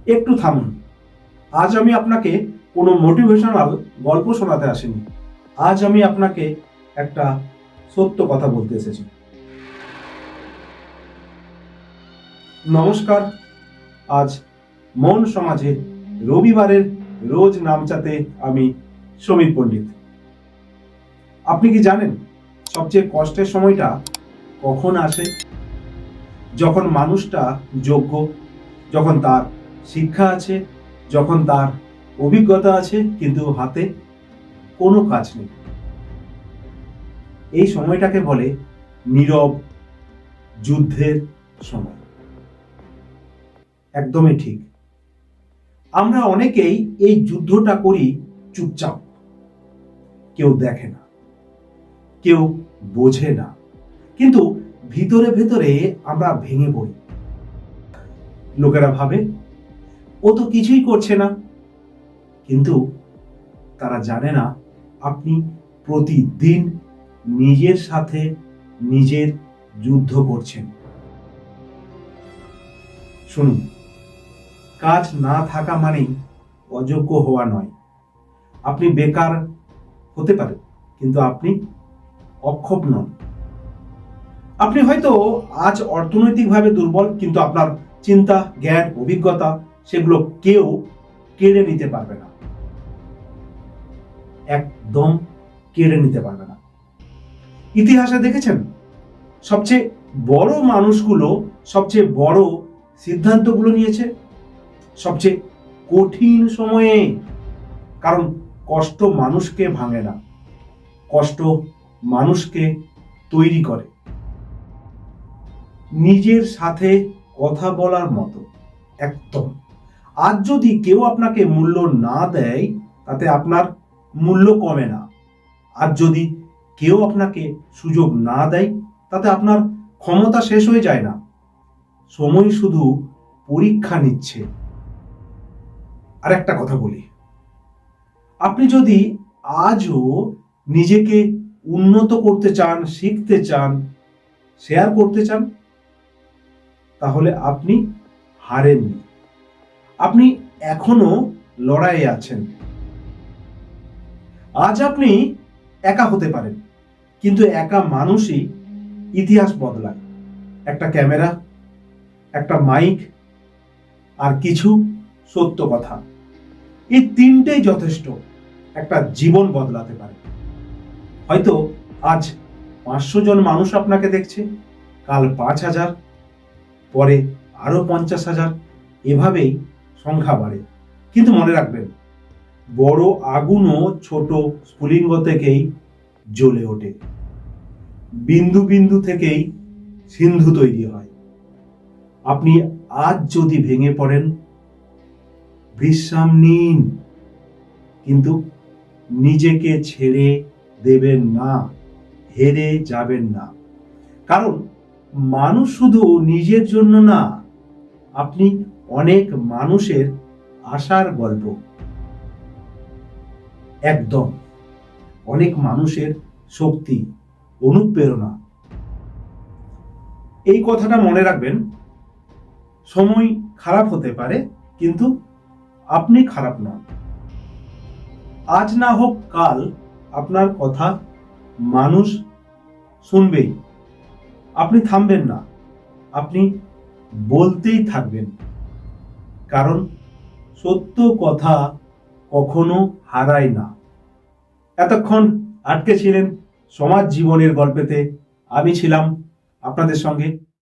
একটু থামুন। আজ আমি আপনাকে কোনো মোটিভেশনাল গল্প শোনাতে আসিনি। আজ আমি আপনাকে একটা সত্য কথা বলতে এসেছি। নমস্কার। আজ মন সমাজে রবিবারের রোজ নামচাতে আমি সমীর পণ্ডিত। আপনি কি জানেন সবচেয়ে কষ্টের সময়টা কখন আসে? যখন মানুষটা যোগ্য, যখন তার শিক্ষা আছে, যখন তার অভিজ্ঞতা আছে, কিন্তু হাতে কোনো কাজ নেই। এই সময়টাকে বলে নীরব যুদ্ধের সময়। একদমই ঠিক। আমরা অনেকেই এই যুদ্ধটা করি চুপচাপ। কেউ দেখে না, কেউ বোঝে না, কিন্তু ভিতরে ভেতরে আমরা ভেঙে পড়ি। লোকেরা ভাবে ও তো কিছুই করছে না, কিন্তু তারা জানে না আপনি প্রতিদিন নিজের সাথে নিজের যুদ্ধ করছেন। শুনুন, কাজ না থাকা মানেই অযোগ্য হওয়া নয়। আপনি বেকার হতে পারেন, কিন্তু আপনি অক্ষম নন। আপনি হয়তো আজ অর্থনৈতিকভাবে দুর্বল, কিন্তু আপনার চিন্তা, জ্ঞান, অভিজ্ঞতা সেগুলো কেউ কেড়ে নিতে পারবে না। একদম কেড়ে নিতে পারবে না। ইতিহাসে দেখেছেন সবচেয়ে বড় মানুষগুলো সবচেয়ে বড় সিদ্ধান্তগুলো নিয়েছে সবচেয়ে কঠিন সময়ে। কারণ কষ্ট মানুষকে ভাঙে না, কষ্ট মানুষকে তৈরি করে। নিজের সাথে কথা বলার মতো। একদম। আজ যদি কেউ আপনাকে মূল্য না দেয়, তাতে আপনার মূল্য কমে না। আর যদি কেউ আপনাকে সুযোগ না দেয়, তাতে আপনার ক্ষমতা শেষ হয়ে যায় না। সময় শুধু পরীক্ষা নিচ্ছে। আর একটা কথা বলি, আপনি যদি আজও নিজেকে উন্নত করতে চান, শিখতে চান, শেয়ার করতে চান, তাহলে আপনি হারেননি। আপনি এখনো লড়াইয়ে আছেন। আজ আপনি একা হতে পারেন, কিন্তু একা মানুষই ইতিহাস বদলায়। একটা ক্যামেরা, একটা মাইক, আর কিছু সত্য কথা, এই তিনটেই যথেষ্ট একটা জীবন বদলাতে পারে। হয়তো আজ 500 জন মানুষ আপনাকে দেখছে, কাল 5,000, পরে আরো 50,000, এভাবেই সংখ্যা বাড়ে। কিন্তু মনে রাখবেন, বড় আগুনও ছোট স্ফুলিঙ্গ থেকেই জ্বলে ওঠে। বিন্দু বিন্দু থেকেই সিন্ধু তৈরি হয়। আপনি আজ যদি ভেঙে পড়েন, বিশ্রাম নিন, কিন্তু নিজেকে ছেড়ে দেবেন না, হেরে যাবেন না। কারণ মানুষ শুধু নিজের জন্য না, আপনি অনেক মানুষের আশার গল্প। একদম, অনেক মানুষের শক্তি, অনুপ্রেরণা। এই কথাটা মনে রাখবেন, সময় খারাপ হতে পারে, কিন্তু আপনি খারাপ নন। আজ না হোক কাল আপনার কথা মানুষ শুনবেই। আপনি থামবেন না, আপনি বলতেই থাকবেন। কারণ সত্য কথা কখনো হারায় না। এতক্ষণ আটকে ছিলেন সমাজ জীবনের গল্পেতে। আমি ছিলাম আপনাদের সঙ্গে